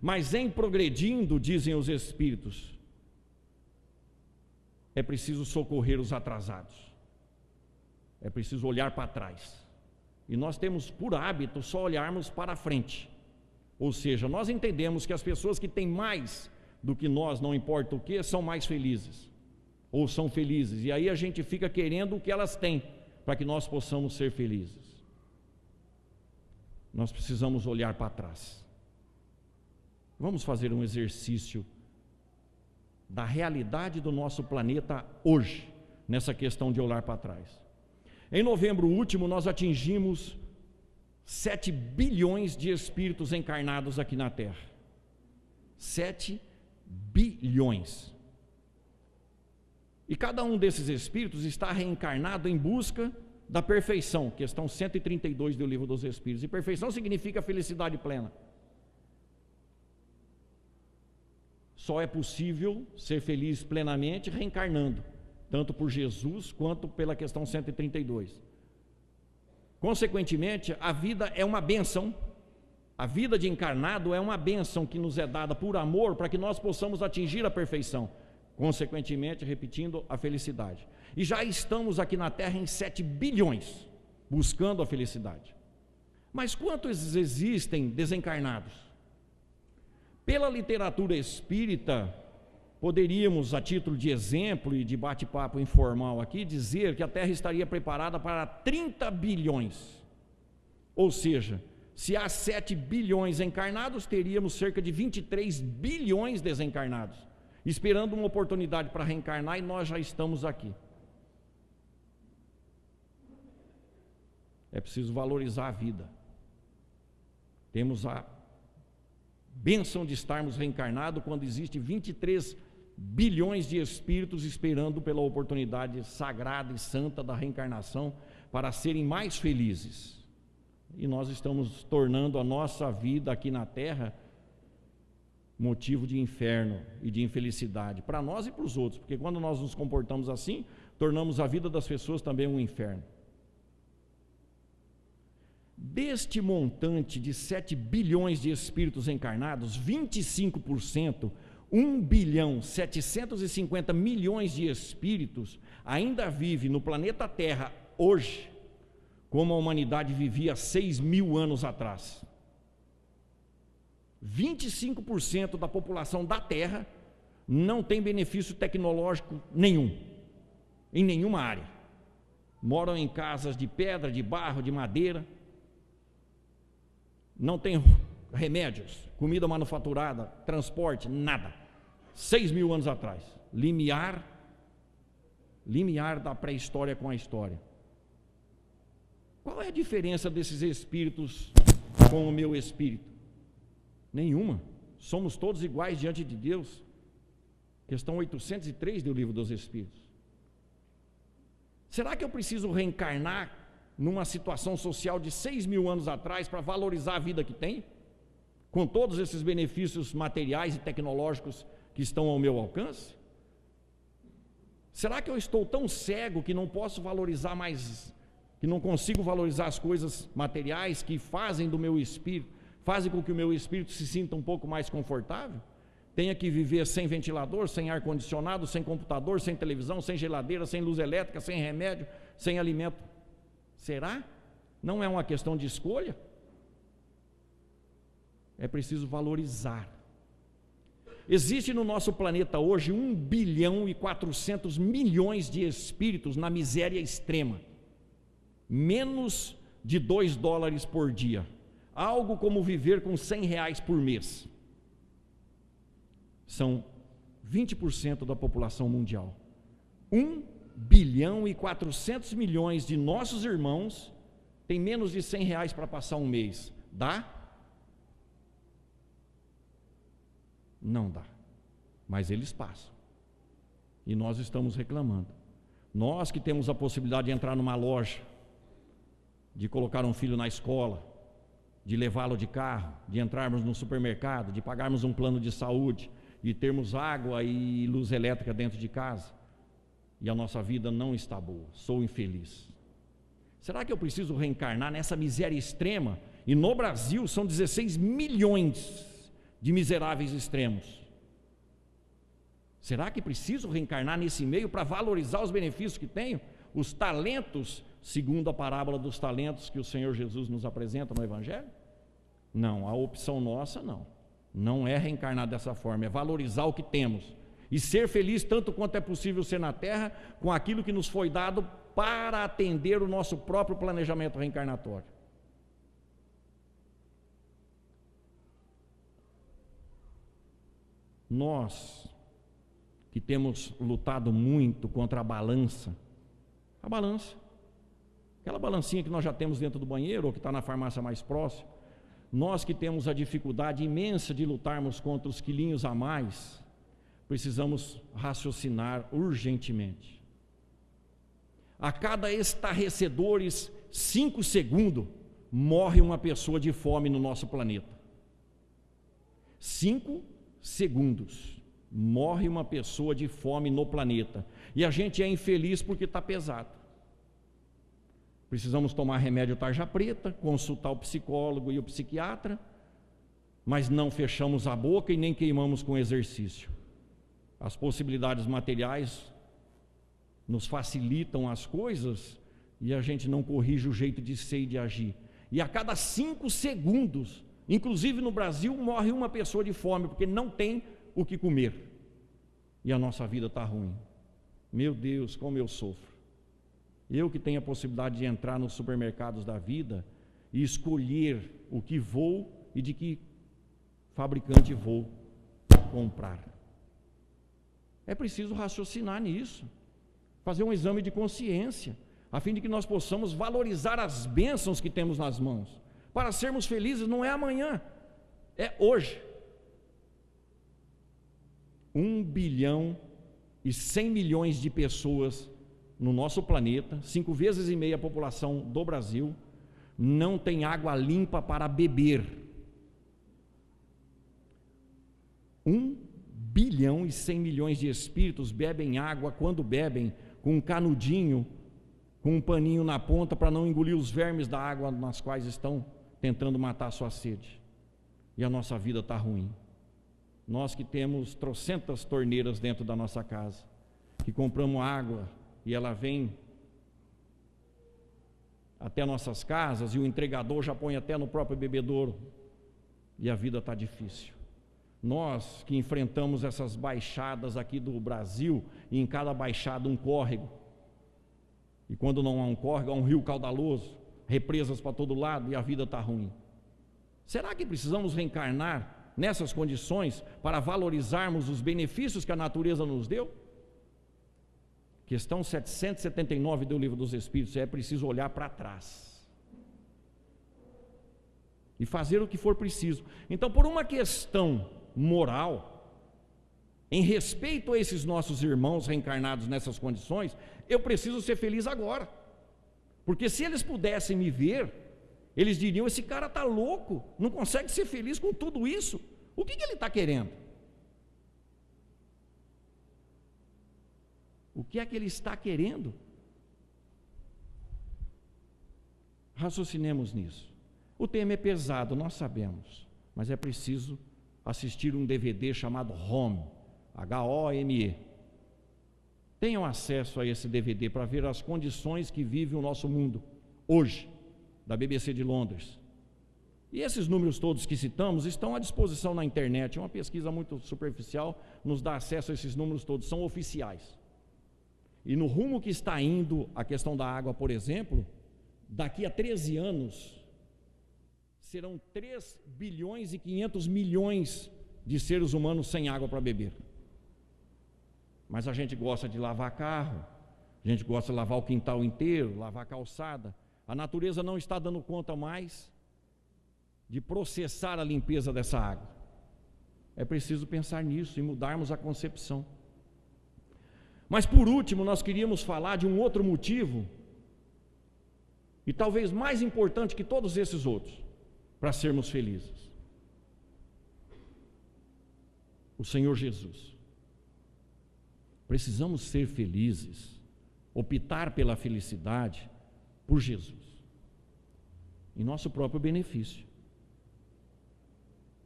Mas em progredindo, dizem os espíritos, é preciso socorrer os atrasados. É preciso olhar para trás. E nós temos por hábito só olharmos para a frente. Ou seja, nós entendemos que as pessoas que têm mais do que nós, não importa o que, são mais felizes. Ou são felizes. E aí a gente fica querendo o que elas têm, para que nós possamos ser felizes. Nós precisamos olhar para trás. Vamos fazer um exercício da realidade do nosso planeta hoje, nessa questão de olhar para trás. Em novembro último, nós atingimos 7 bilhões de espíritos encarnados aqui na Terra. 7 bilhões. E cada um desses espíritos está reencarnado em busca da perfeição, questão 132 do Livro dos Espíritos. E perfeição significa felicidade plena. Só é possível ser feliz plenamente reencarnando, tanto por Jesus quanto pela questão 132. Consequentemente, a vida é uma bênção. A vida de encarnado é uma bênção que nos é dada por amor para que nós possamos atingir a perfeição. Consequentemente, repetindo, a felicidade. E já estamos aqui na Terra em 7 bilhões, buscando a felicidade. Mas quantos existem desencarnados? Pela literatura espírita, poderíamos, a título de exemplo e de bate-papo informal aqui, dizer que a Terra estaria preparada para 30 bilhões. Ou seja, se há 7 bilhões encarnados, teríamos cerca de 23 bilhões desencarnados, esperando uma oportunidade para reencarnar, e nós já estamos aqui. É preciso valorizar a vida. Temos a bênção de estarmos reencarnados quando existe 23 bilhões de espíritos esperando pela oportunidade sagrada e santa da reencarnação para serem mais felizes. E nós estamos tornando a nossa vida aqui na Terra motivo de inferno e de infelicidade, para nós e para os outros, porque quando nós nos comportamos assim, tornamos a vida das pessoas também um inferno. Deste montante de 7 bilhões de espíritos encarnados, 25%, 1 bilhão 750 milhões de espíritos ainda vive no planeta Terra hoje, como a humanidade vivia 6.000 anos atrás. 25% da população da Terra não tem benefício tecnológico nenhum, em nenhuma área. Moram em casas de pedra, de barro, de madeira. Não tem remédios, comida manufaturada, transporte, nada. 6.000 anos atrás. Limiar da pré-história com a história. Qual é a diferença desses espíritos com o meu espírito? Nenhuma. Somos todos iguais diante de Deus. Questão 803 do Livro dos Espíritos. Será que eu preciso reencarnar numa situação social de 6.000 anos atrás para valorizar a vida que tem? Com todos esses benefícios materiais e tecnológicos que estão ao meu alcance? Será que eu estou tão cego que não posso valorizar mais, que não consigo valorizar as coisas materiais que fazem do meu espírito, fazem com que o meu espírito se sinta um pouco mais confortável? Tenha que viver sem ventilador, sem ar-condicionado, sem computador, sem televisão, sem geladeira, sem luz elétrica, sem remédio, sem alimento. Será? Não é uma questão de escolha? É preciso valorizar. Existe no nosso planeta hoje 1 bilhão e 400 milhões de espíritos na miséria extrema. Menos de $2 por dia. Algo como viver com R$100 por mês. São 20% da população mundial. 1 bilhão e 400 milhões de nossos irmãos têm menos de R$100 para passar um mês. Dá? Não dá. Mas eles passam. E nós estamos reclamando. Nós que temos a possibilidade de entrar numa loja de colocar um filho na escola, de levá-lo de carro, de entrarmos no supermercado, de pagarmos um plano de saúde, de termos água e luz elétrica dentro de casa, e a nossa vida não está boa, sou infeliz. Será que eu preciso reencarnar nessa miséria extrema? E no Brasil são 16 milhões de miseráveis extremos. Será que preciso reencarnar nesse meio para valorizar os benefícios que tenho? Os talentos, segundo a parábola dos talentos que o Senhor Jesus nos apresenta no Evangelho? Não, a opção nossa não é reencarnar dessa forma, é valorizar o que temos e ser feliz tanto quanto é possível ser na terra com aquilo que nos foi dado para atender o nosso próprio planejamento reencarnatório. Nós que temos lutado muito contra a balança, aquela balancinha que nós já temos dentro do banheiro ou que está na farmácia mais próxima, nós que temos a dificuldade imensa de lutarmos contra os quilinhos a mais, precisamos raciocinar urgentemente. A cada estarrecedores 5 segundos morre uma pessoa de fome no nosso planeta. 5 segundos morre uma pessoa de fome no planeta, e a gente é infeliz porque está pesado. Precisamos tomar remédio tarja preta, consultar o psicólogo e o psiquiatra, mas não fechamos a boca e nem queimamos com exercício. As possibilidades materiais nos facilitam as coisas e a gente não corrige o jeito de ser e de agir. E a cada 5 segundos, inclusive no Brasil, morre uma pessoa de fome porque não tem o que comer. E a nossa vida está ruim. Meu Deus, como eu sofro. Eu que tenho a possibilidade de entrar nos supermercados da vida e escolher o que vou e de que fabricante vou comprar. É preciso raciocinar nisso, fazer um exame de consciência, a fim de que nós possamos valorizar as bênçãos que temos nas mãos. Para sermos felizes não é amanhã, é hoje. 1 bilhão e 100 milhões de pessoas no nosso planeta, 5,5 vezes a população do Brasil, não tem água limpa para beber. 1 bilhão e 100 milhões de espíritos bebem água quando bebem, com um canudinho, com um paninho na ponta para não engolir os vermes da água nas quais estão tentando matar a sua sede. E a nossa vida está ruim. Nós que temos trocentas torneiras dentro da nossa casa, que compramos água e ela vem até nossas casas e o entregador já põe até no próprio bebedouro, e a vida está difícil. Nós que enfrentamos essas baixadas aqui do Brasil, e em cada baixada um córrego, e quando não há um córrego, há um rio caudaloso, represas para todo lado, e a vida está ruim. Será que precisamos reencarnar nessas condições para valorizarmos os benefícios que a natureza nos deu? Questão 779 do Livro dos Espíritos: é preciso olhar para trás e fazer o que for preciso. Então, por uma questão moral, em respeito a esses nossos irmãos reencarnados nessas condições, eu preciso ser feliz agora, porque se eles pudessem me ver, eles diriam: esse cara está louco, não consegue ser feliz com tudo isso, o que ele está querendo? O que é que ele está querendo? Raciocinemos nisso. O tema é pesado, nós sabemos, mas é preciso assistir um DVD chamado Home, H-O-M-E. Tenham acesso a esse DVD para ver as condições que vive o nosso mundo hoje, da BBC de Londres. E esses números todos que citamos estão à disposição na internet. Uma pesquisa muito superficial nos dá acesso a esses números todos, são oficiais. E no rumo que está indo a questão da água, por exemplo, daqui a 13 anos, serão 3 bilhões e 500 milhões de seres humanos sem água para beber. Mas a gente gosta de lavar carro, a gente gosta de lavar o quintal inteiro, lavar a calçada. A natureza não está dando conta mais de processar a limpeza dessa água. É preciso pensar nisso e mudarmos a concepção. Mas por último, nós queríamos falar de um outro motivo e talvez mais importante que todos esses outros, para sermos felizes: o Senhor Jesus. Precisamos ser felizes, optar pela felicidade por Jesus, em nosso próprio benefício.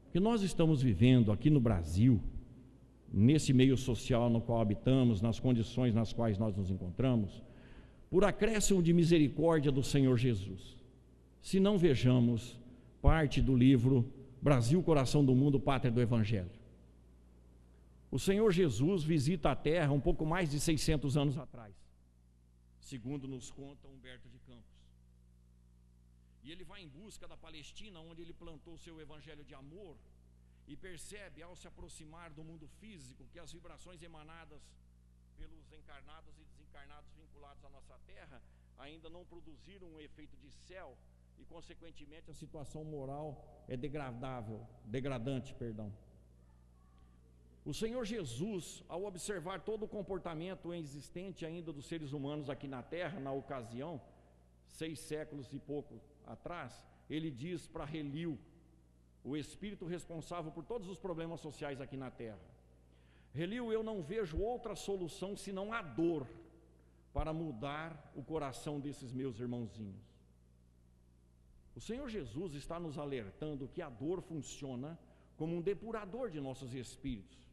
Porque nós estamos vivendo aqui no Brasil, nesse meio social no qual habitamos, nas condições nas quais nós nos encontramos, por acréscimo de misericórdia do Senhor Jesus. Se não vejamos parte do livro Brasil, Coração do Mundo, Pátria do Evangelho. O Senhor Jesus visita a terra um pouco mais de 600 anos atrás, segundo nos conta Humberto de Campos. E ele vai em busca da Palestina, onde ele plantou o seu evangelho de amor, e percebe, ao se aproximar do mundo físico, que as vibrações emanadas pelos encarnados e desencarnados vinculados à nossa terra ainda não produziram um efeito de céu, e consequentemente a situação moral é degradante. O Senhor Jesus, ao observar todo o comportamento existente ainda dos seres humanos aqui na terra, na ocasião, 6 séculos e pouco atrás, ele diz para Heliu, o espírito responsável por todos os problemas sociais aqui na terra: Heliu, eu não vejo outra solução senão a dor para mudar o coração desses meus irmãozinhos. O Senhor Jesus está nos alertando que a dor funciona como um depurador de nossos espíritos.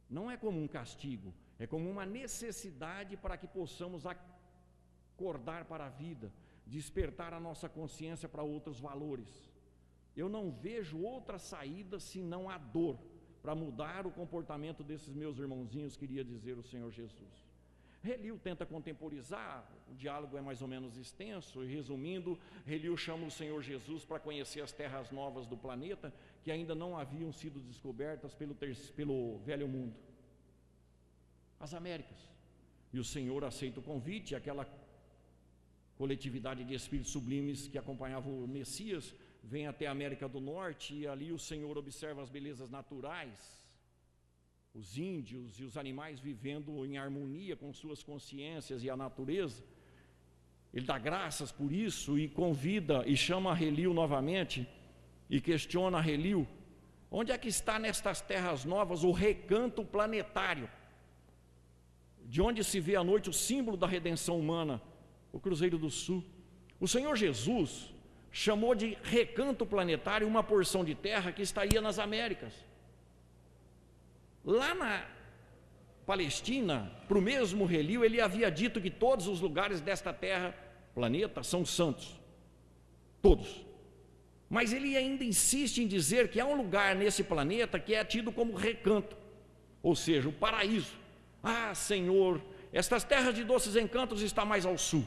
Não é como um castigo, é como uma necessidade para que possamos acordar para a vida, despertar a nossa consciência para outros valores. Eu não vejo outra saída senão a dor para mudar o comportamento desses meus irmãozinhos, queria dizer o Senhor Jesus. Heliu tenta contemporizar, o diálogo é mais ou menos extenso, e resumindo, Heliu chama o Senhor Jesus para conhecer as terras novas do planeta, que ainda não haviam sido descobertas pelo velho mundo, as Américas. E o Senhor aceita o convite, aquela coletividade de espíritos sublimes que acompanhavam o Messias, vem até a América do Norte, e ali o Senhor observa as belezas naturais, os índios e os animais vivendo em harmonia com suas consciências e a natureza. Ele dá graças por isso e convida e chama Heliu novamente e questiona Heliu: onde é que está nestas terras novas o recanto planetário, de onde se vê à noite o símbolo da redenção humana, o Cruzeiro do Sul? O Senhor Jesus chamou de recanto planetário uma porção de terra que estaria nas Américas. Lá na Palestina, para o mesmo Heliu, ele havia dito que todos os lugares desta terra, planeta, são santos, todos. Mas ele ainda insiste em dizer que há um lugar nesse planeta que é tido como recanto, ou seja, o paraíso. Ah, Senhor, estas terras de doces encantos estão mais ao sul.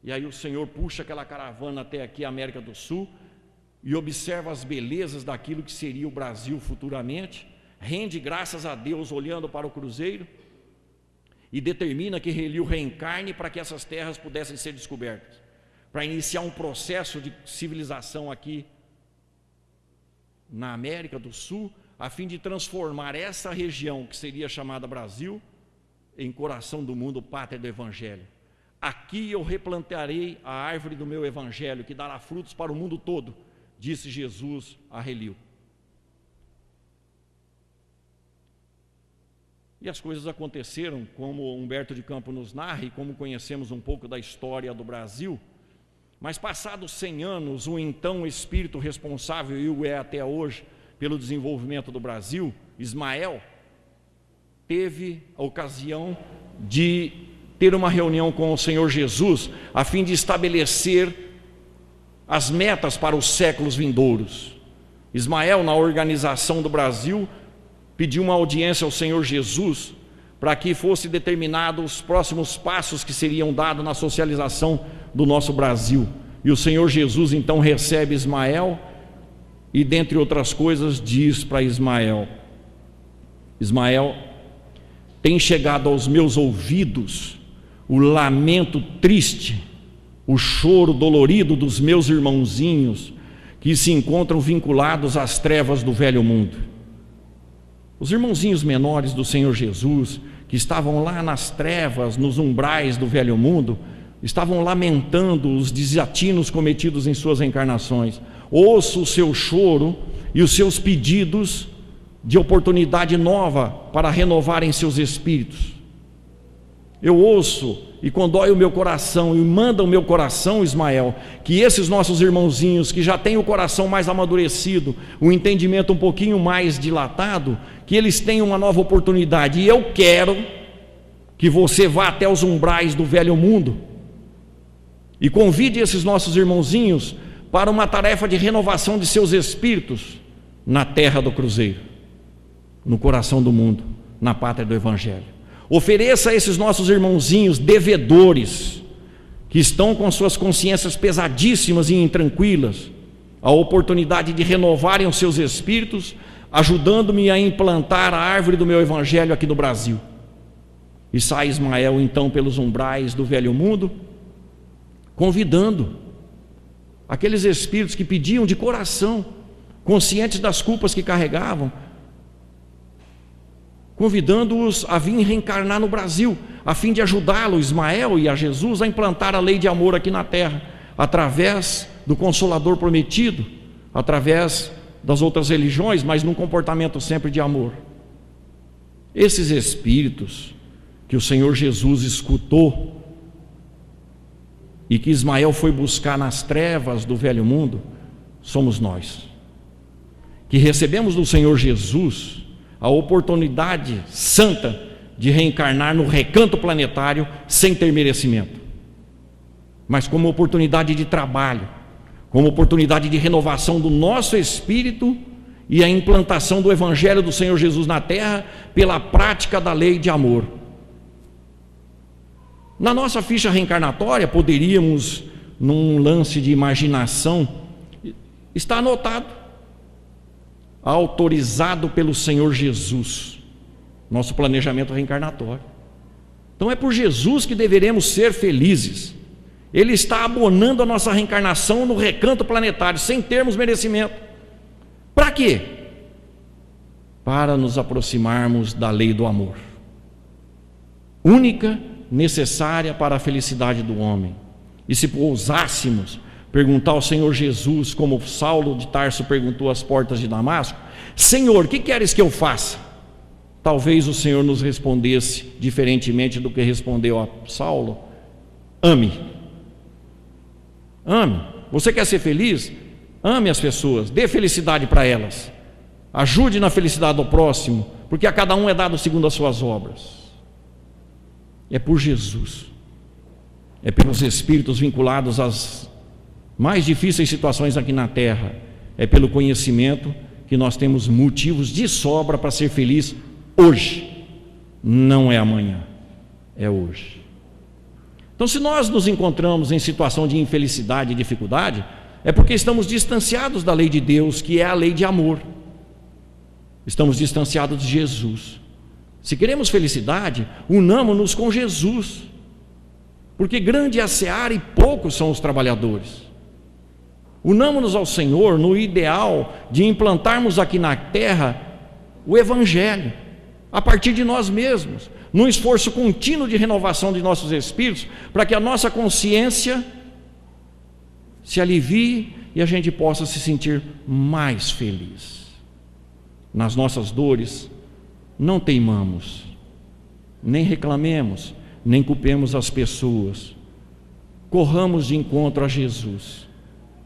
E aí o Senhor puxa aquela caravana até aqui, a América do Sul, e observa as belezas daquilo que seria o Brasil futuramente, rende graças a Deus olhando para o cruzeiro, e determina que Heliu reencarne para que essas terras pudessem ser descobertas, para iniciar um processo de civilização aqui na América do Sul, a fim de transformar essa região que seria chamada Brasil em coração do mundo, pátria do Evangelho. Aqui eu replantarei a árvore do meu Evangelho, que dará frutos para o mundo todo, disse Jesus a Heliu. E as coisas aconteceram como Humberto de Campos nos narra e como conhecemos um pouco da história do Brasil. Mas passados 100 anos, o então espírito responsável, e o é até hoje, pelo desenvolvimento do Brasil, Ismael, teve a ocasião de ter uma reunião com o Senhor Jesus, a fim de estabelecer as metas para os séculos vindouros. Ismael, na organização do Brasil, pediu uma audiência ao Senhor Jesus para que fosse determinados os próximos passos que seriam dados na socialização do nosso Brasil. E o Senhor Jesus então recebe Ismael e, dentre outras coisas, diz para Ismael: Ismael, tem chegado aos meus ouvidos o lamento triste, o choro dolorido dos meus irmãozinhos que se encontram vinculados às trevas do velho mundo. Os irmãozinhos menores do Senhor Jesus, que estavam lá nas trevas, nos umbrais do velho mundo, estavam lamentando os desatinos cometidos em suas reencarnações. Ouço o seu choro e os seus pedidos de oportunidade nova para renovarem seus espíritos. Eu ouço e condói o meu coração, e manda o meu coração, Ismael, que esses nossos irmãozinhos que já têm o coração mais amadurecido, o entendimento um pouquinho mais dilatado, que eles tenham uma nova oportunidade. E eu quero que você vá até os umbrais do velho mundo e convide esses nossos irmãozinhos para uma tarefa de renovação de seus espíritos na terra do cruzeiro, no coração do mundo, na pátria do Evangelho. Ofereça a esses nossos irmãozinhos devedores, que estão com suas consciências pesadíssimas e intranquilas, a oportunidade de renovarem os seus espíritos, ajudando-me a implantar a árvore do meu Evangelho aqui no Brasil. E sai Ismael então pelos umbrais do velho mundo, convidando aqueles espíritos que pediam de coração, conscientes das culpas que carregavam, convidando-os a vir reencarnar no Brasil, a fim de ajudá-lo, Ismael e a Jesus, a implantar a lei de amor aqui na terra, através do Consolador prometido, através das outras religiões, mas num comportamento sempre de amor. Esses espíritos que o Senhor Jesus escutou e que Ismael foi buscar nas trevas do velho mundo, somos nós, que recebemos do Senhor Jesus a oportunidade santa de reencarnar no recanto planetário sem ter merecimento, mas como oportunidade de trabalho, como oportunidade de renovação do nosso espírito e a implantação do Evangelho do Senhor Jesus na terra pela prática da lei de amor. Na nossa ficha reencarnatória, poderíamos, num lance de imaginação, está anotado: autorizado pelo Senhor Jesus, nosso planejamento reencarnatório. Então é por Jesus que deveremos ser felizes. Ele está abonando a nossa reencarnação no recanto planetário, sem termos merecimento. Para quê? Para nos aproximarmos da lei do amor, única, necessária para a felicidade do homem. E se ousássemos perguntar ao Senhor Jesus, como Saulo de Tarso perguntou às portas de Damasco: Senhor, que queres que eu faça? Talvez o Senhor nos respondesse diferentemente do que respondeu a Saulo: ame. Ame. Você quer ser feliz? Ame as pessoas, dê felicidade para elas, ajude na felicidade do próximo, porque a cada um é dado segundo as suas obras. É por Jesus, é pelos espíritos vinculados às mais difíceis situações aqui na terra, é pelo conhecimento que nós temos motivos de sobra para ser feliz hoje, não é amanhã, é hoje. Então, se nós nos encontramos em situação de infelicidade e dificuldade, é porque estamos distanciados da lei de Deus, que é a lei de amor. Estamos distanciados de Jesus. Se queremos felicidade, unamo-nos com Jesus, porque grande é a seara e poucos são os trabalhadores. Unamo-nos ao Senhor no ideal de implantarmos aqui na terra o Evangelho, a partir de nós mesmos, num esforço contínuo de renovação de nossos espíritos, para que a nossa consciência se alivie e a gente possa se sentir mais feliz. Nas nossas dores, não teimamos, nem reclamemos, nem culpemos as pessoas. Corramos de encontro a Jesus.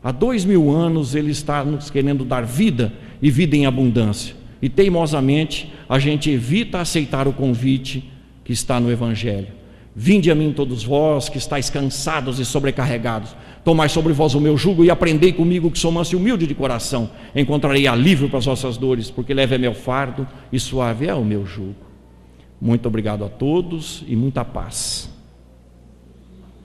Há 2000 anos Ele está nos querendo dar vida e vida em abundância. E teimosamente a gente evita aceitar o convite que está no Evangelho. Vinde a mim todos vós que estáis cansados e sobrecarregados, tomai sobre vós o meu jugo e aprendei comigo, que sou manso e humilde de coração. Encontrarei alívio para as vossas dores, porque leve é meu fardo e suave é o meu jugo. Muito obrigado a todos e muita paz.